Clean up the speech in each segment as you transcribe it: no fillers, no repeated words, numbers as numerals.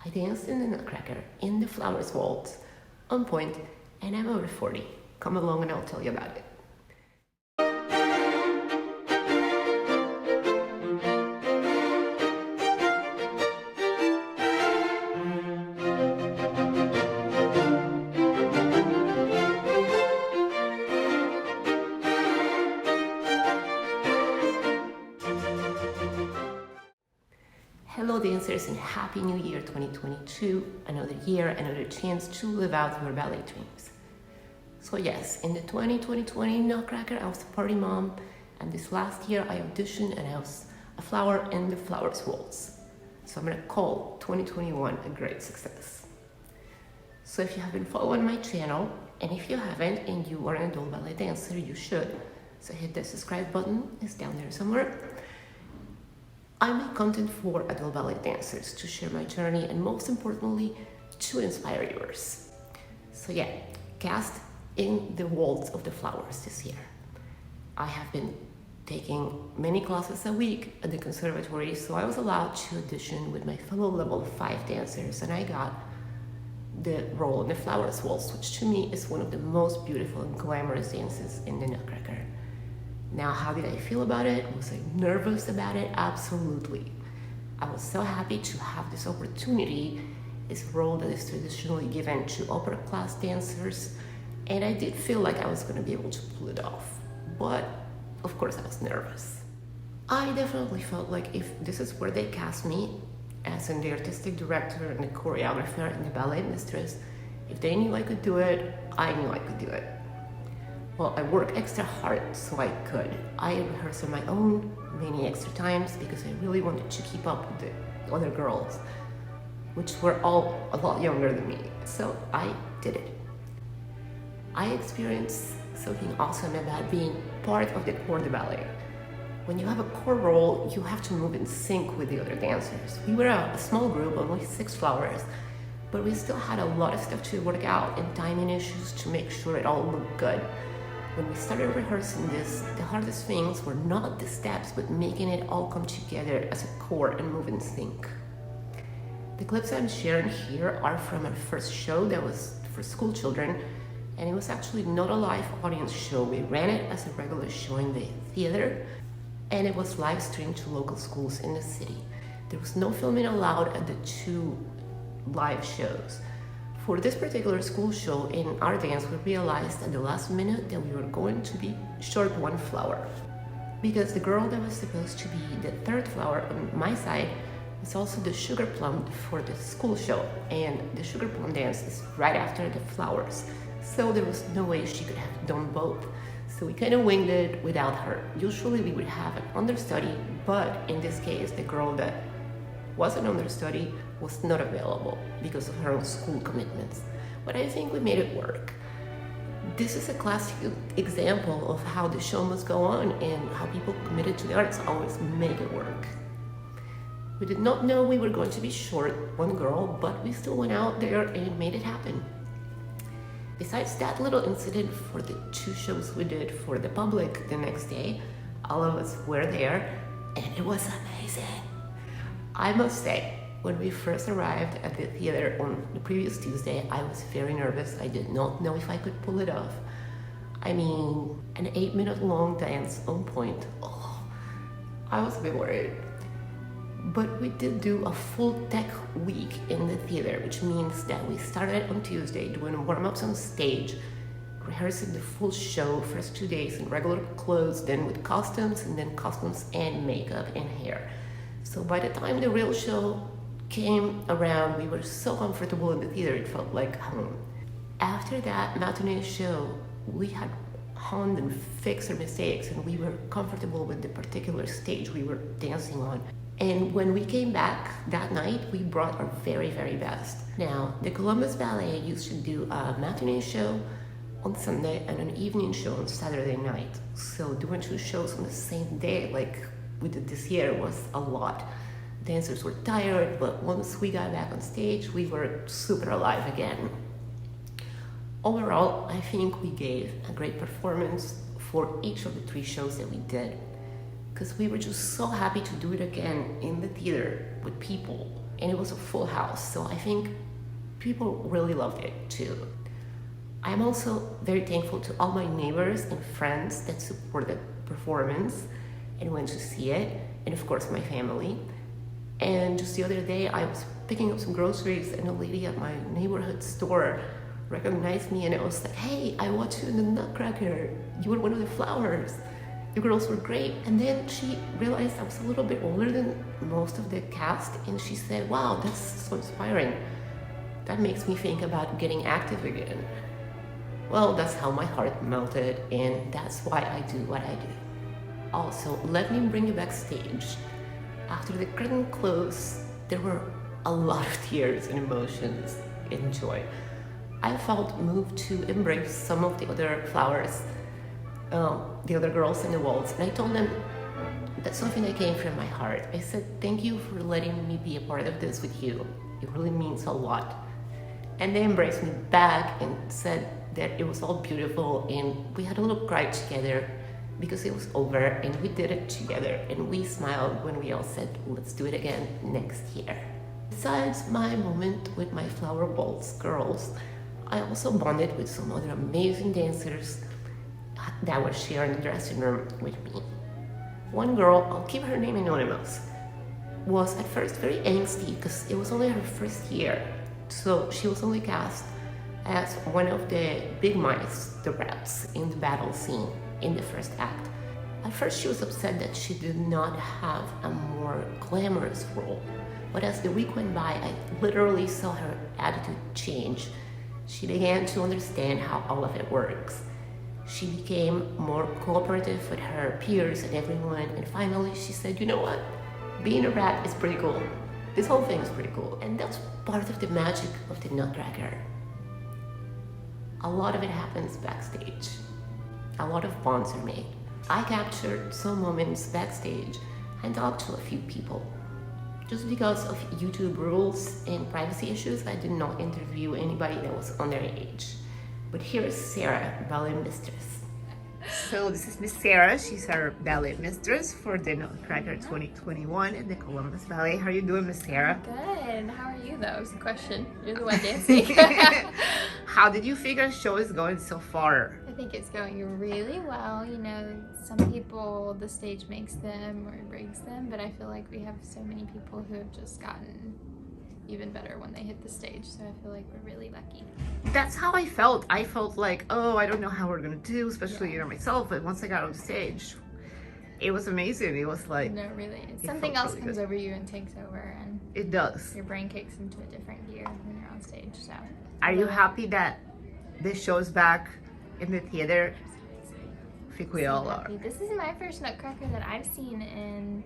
I danced in the Nutcracker, in the Flowers Waltz, on point, and I'm over 40. Come along and I'll tell you about it. Hello dancers and Happy New Year 2022, another year, another chance to live out your ballet dreams. So yes, in the 2020 Nutcracker, I was a party mom, and this last year I auditioned and I was a flower in the Flowers Waltz. So I'm gonna call 2021 a great success. So if you have been following my channel, and if you haven't and you are an adult ballet dancer, you should. So hit the subscribe button, it's down there somewhere. I make content for adult ballet dancers to share my journey and most importantly, to inspire yours. So yeah, cast in the Waltz of the Flowers this year. I have been taking many classes a week at the conservatory, so I was allowed to audition with my fellow level 5 dancers, and I got the role in the Flowers Waltz, which to me is one of the most beautiful and glamorous dances in the Nutcracker. Now, how did I feel about it? Was I nervous about it? Absolutely. I was so happy to have this opportunity, this role that is traditionally given to opera class dancers, and I did feel like I was going to be able to pull it off. But, of course, I was nervous. I definitely felt like if this is where they cast me, as in the artistic director and the choreographer and the ballet mistress, if they knew I could do it, I knew I could do it. Well, I worked extra hard so I could. I rehearsed on my own many extra times because I really wanted to keep up with the other girls, which were all a lot younger than me. So I did it. I experienced something awesome about being part of the corps de ballet. When you have a core role, you have to move in sync with the other dancers. We were a small group, only 6 flowers, but we still had a lot of stuff to work out and timing issues to make sure it all looked good. When we started rehearsing this, the hardest things were not the steps, but making it all come together as a core and move in sync. The clips I'm sharing here are from our first show that was for school children, and it was actually not a live audience show. We ran it as a regular show in the theater, and it was live streamed to local schools in the city. There was no filming allowed at the 2 live shows. For this particular school show in our dance, we realized at the last minute that we were going to be short 1 flower, because the girl that was supposed to be the 3rd flower on my side was also the sugar plum for the school show, and the sugar plum dance is right after the flowers, so there was no way she could have done both. So we kind of winged it without her. Usually we would have an understudy, but in this case the girl that was an understudy was not available because of her own school commitments. But I think we made it work. This is a classic example of how the show must go on and how people committed to the arts always make it work. We did not know we were going to be short 1 girl, but we still went out there and made it happen. Besides that little incident, for the 2 shows we did for the public the next day, all of us were there and it was amazing. I must say, when we first arrived at the theater on the previous Tuesday, I was very nervous. I did not know if I could pull it off. I mean, an 8-minute long dance on point. Oh, I was a bit worried. But we did do a full tech week in the theater, which means that we started on Tuesday doing warm-ups on stage, rehearsing the full show, first 2 days in regular clothes, then with costumes, and then costumes and makeup and hair. So by the time the real show came around, we were so comfortable in the theater, it felt like home. After that matinee show, we had honed and fixed our mistakes, and we were comfortable with the particular stage we were dancing on. And when we came back that night, we brought our very, very best. Now, the Columbus Ballet used to do a matinee show on Sunday and an evening show on Saturday night. So doing 2 shows on the same day, like we did this year, was a lot. Dancers were tired, but once we got back on stage, we were super alive again. Overall, I think we gave a great performance for each of the 3 shows that we did, because we were just so happy to do it again in the theater with people and it was a full house. So I think people really loved it too. I'm also very thankful to all my neighbors and friends that supported the performance and went to see it, and of course my family. And just the other day I was picking up some groceries and a lady at my neighborhood store recognized me and I was like, hey, I watched you in the Nutcracker. You were one of the flowers. The girls were great. And then she realized I was a little bit older than most of the cast and she said, wow, that's so inspiring. That makes me think about getting active again. Well, that's how my heart melted, and that's why I do what I do. Also, let me bring you backstage. After the curtain closed, there were a lot of tears and emotions and joy. I felt moved to embrace some of the other flowers, the other girls in the Waltz, and I told them that's something that came from my heart. I said, thank you for letting me be a part of this with you. It really means a lot. And they embraced me back and said that it was all beautiful, and we had a little cry together because it was over and we did it together, and we smiled when we all said, let's do it again next year. Besides my moment with my Flower Waltz girls, I also bonded with some other amazing dancers that were sharing the dressing room with me. One girl, I'll keep her name anonymous, was at first very angsty because it was only her first year. So she was only cast as one of the big mice, the rats, in the battle scene in the first act. At first she was upset that she did not have a more glamorous role. But as the week went by, I literally saw her attitude change. She began to understand how all of it works. She became more cooperative with her peers and everyone, and finally she said, you know what? Being a rat is pretty cool. This whole thing is pretty cool, and that's part of the magic of the Nutcracker. A lot of it happens backstage. A lot of bonds are made. I captured some moments backstage and talked to a few people. Just because of YouTube rules and privacy issues, I did not interview anybody that was underage. But here is Sarah, ballet mistress. So this is Miss Sarah. She's our ballet mistress for the Nutcracker 2021 at the Columbus Ballet. How are you doing, Miss Sarah? Good. How are you, though? Is the question. You're the one dancing. How did you figure the show is going so far? I think it's going really well. You know, some people, the stage makes them or breaks them, but I feel like we have so many people who have just gotten even better when they hit the stage, so I feel like we're really lucky. That's how I felt. I felt like, oh, I don't know how we're gonna do, especially myself, but once I got on stage, it was amazing. It was like, no, really, something else comes over you and takes over, and it does. Your brain kicks into a different gear when you're on stage. So are you happy that the show's back in the theater? I think we all are. This is my first Nutcracker that I've seen in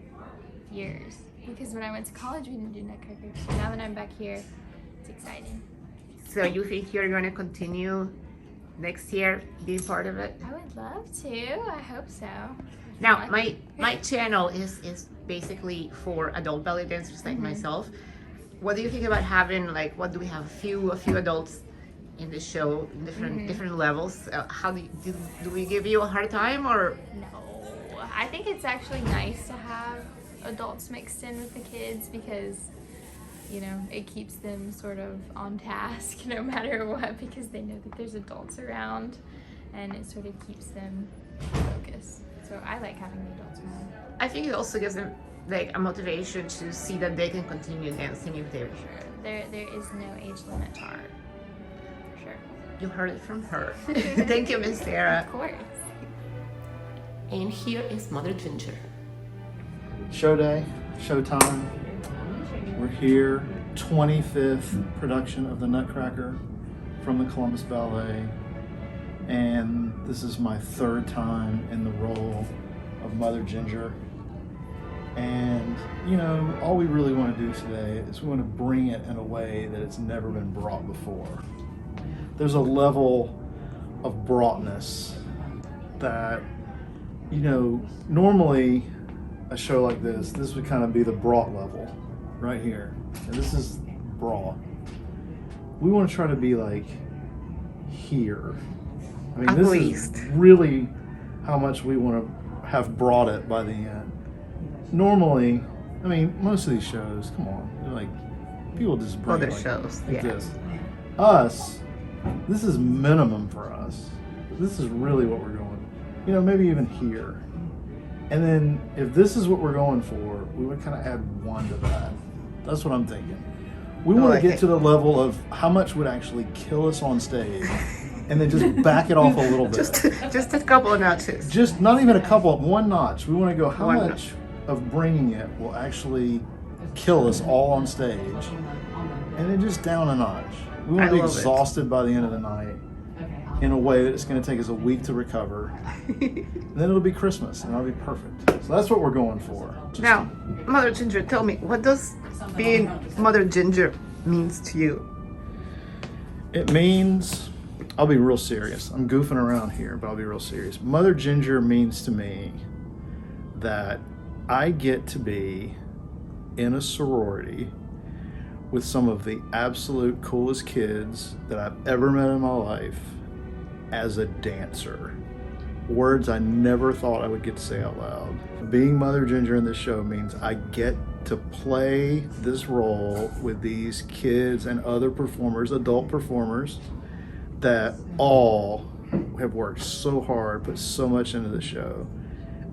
years, because when I went to college we didn't do Nutcracker, so now that I'm back here, it's exciting. So you think you're going to continue next year being part of it? I would love to. I hope so. Now my channel is basically for adult ballet dancers like myself. What do you think about having, like, what do we have, a few adults in the show, different levels? How do we give you a hard time, or? No, I think it's actually nice to have adults mixed in with the kids, because you know, it keeps them sort of on task no matter what, because they know that there's adults around, and it sort of keeps them focused. So I like having the adults around. I think it also gives them like a motivation to see that they can continue dancing if they're sure. There is no age limit to art. For sure. You heard it from her. Thank you, Miss Sarah. Of course. And here is Mother Ginger. Show day, showtime. We're here, 25th production of the Nutcracker from the Columbus Ballet, and this is my third time in the role of Mother Ginger. And you know, all we really want to do today is we want to bring it in a way that it's never been brought before. There's a level of broughtness that, you know, normally a show like this would kind of be the brought level right here. And this is brought. We want to try to be like here. I mean, this is really how much we want to have brought it by the end. Normally, I mean, most of these shows, come on, they're like People just bring Other like shows, like yeah. this. Us, this is minimum for us. This is really what we're going. You know, maybe even here. And then if this is what we're going for, we would kind of add one to that. That's what I'm thinking. We want to get to the level of how much would actually kill us on stage, and then just back it off a little bit. Just a couple of notches. Just not even a couple, one notch. We want to go how One much of bringing it will actually kill us all on stage, and then just down a notch. We want to be exhausted by the end of the night in a way that it's going to take us a week to recover. And then it'll be Christmas, and it'll be perfect. So that's what we're going for. Now, Mother Ginger, tell me, what does being Mother Ginger means to you? It means, I'll be real serious. I'm goofing around here, but I'll be real serious. Mother Ginger means to me that I get to be in a sorority with some of the absolute coolest kids that I've ever met in my life as a dancer. Words I never thought I would get to say out loud. Being Mother Ginger in this show means I get to play this role with these kids and other performers, adult performers, that all have worked so hard, put so much into the show.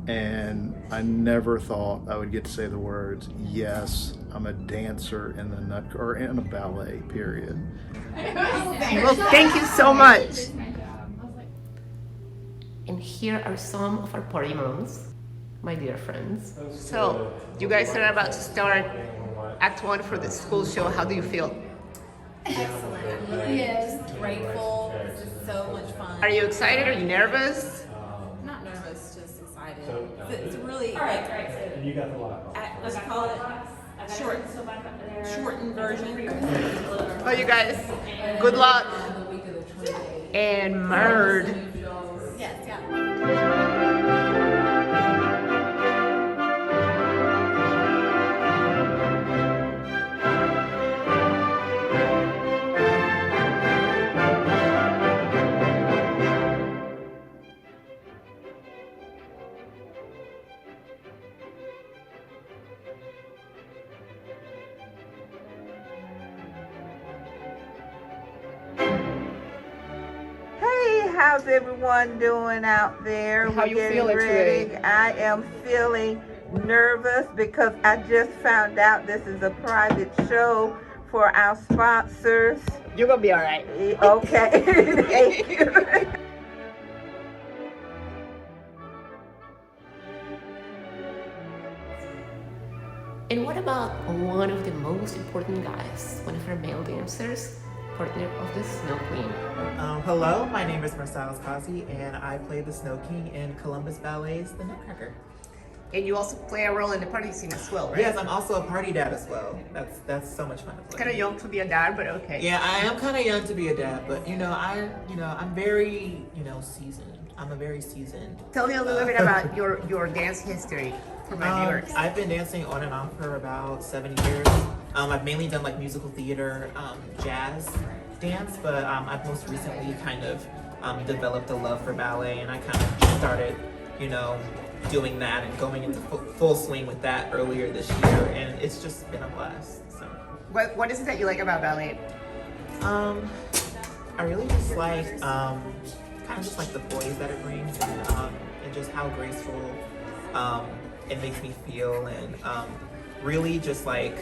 And I never thought I would get to say the words, yes, I'm a dancer in the Nutcracker, or in a ballet, period. Well, thank you so much. And here are some of our party moms, my dear friends. So, you guys are about to start Act 1 for the school show. How do you feel? Excellent. Yes. Grateful. This is so much fun. Are you excited? Are you nervous? Not nervous, just excited. It's really like, let's call it shortened version. Well, you guys, good luck and murd. Yes, yeah. How's everyone doing out there? How you feeling ready. today? I am feeling nervous because I just found out this is a private show for our sponsors. You're gonna be all right. Okay. Thank you. And what about one of the most important guys, one of our male dancers, partner of the Snow Queen? Hello, my name is Marcellus Kazi, and I play the Snow King in Columbus Ballet's The Nutcracker. And you also play a role in the party scene as well, right? Yes, I'm also a party dad as well. That's so much fun to play. Kind of young to be a dad, but okay. Yeah, I am kind of young to be a dad, but I'm very seasoned. I'm a very seasoned. Tell me a little bit about your dance history for my viewers. I've been dancing on and off for about 7 years. I've mainly done like musical theater, jazz dance, but I've most recently kind of developed a love for ballet, and I kind of started, doing that and going into full swing with that earlier this year, and it's just been a blast. So, What is it that you like about ballet? I really just like kind of just like the poise that it brings, and just how graceful it makes me feel, and really just like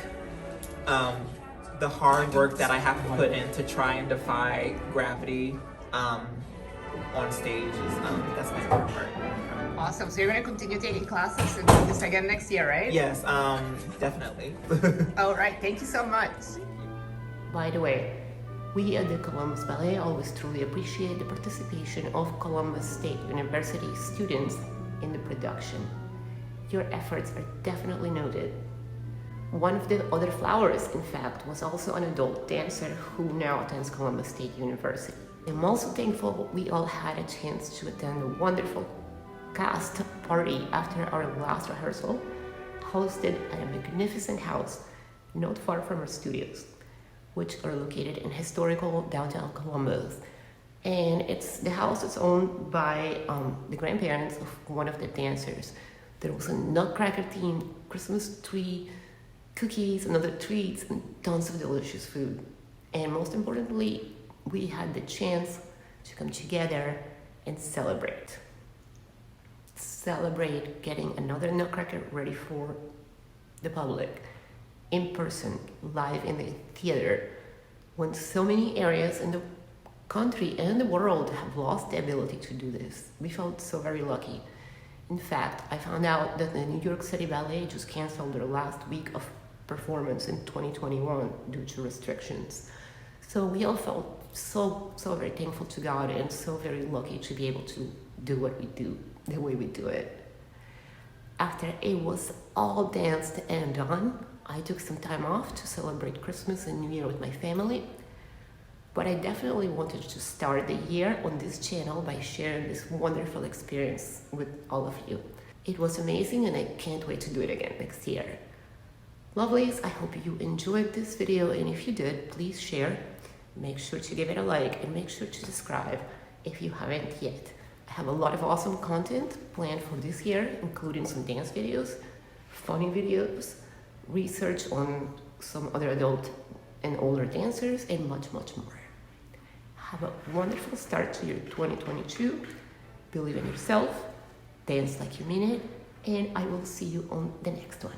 the hard work that I have to put in to try and defy gravity on stage is that's my favorite part. Awesome. So you're going to continue taking classes and do this again next year, right? Yes, definitely. All right. Thank you so much. By the way, we at the Columbus Ballet always truly appreciate the participation of Columbus State University students in the production. Your efforts are definitely noted. One of the other flowers, in fact, was also an adult dancer who now attends Columbus State University. I'm also thankful we all had a chance to attend a wonderful cast party after our last rehearsal, hosted at a magnificent house not far from our studios, which are located in historical downtown Columbus. And the house is owned by the grandparents of one of the dancers. There was a Nutcracker themed Christmas tree cookies and other treats and tons of delicious food. And most importantly, we had the chance to come together and celebrate. Celebrate getting another Nutcracker ready for the public, in person, live in the theater, when so many areas in the country and the world have lost the ability to do this. We felt so very lucky. In fact, I found out that the New York City Ballet just canceled their last week of performance in 2021 due to restrictions. So we all felt so very thankful to God and so very lucky to be able to do what we do, the way we do it. After it was all danced and done, I took some time off to celebrate Christmas and New Year with my family. But I definitely wanted to start the year on this channel by sharing this wonderful experience with all of you. It was amazing and I can't wait to do it again next year. Lovelies, I hope you enjoyed this video, and if you did, please share. Make sure to give it a like and make sure to subscribe if you haven't yet. I have a lot of awesome content planned for this year, including some dance videos, funny videos, research on some other adult and older dancers, and much more. Have a wonderful start to your 2022. Believe in yourself, dance like you mean it, and I will see you on the next one.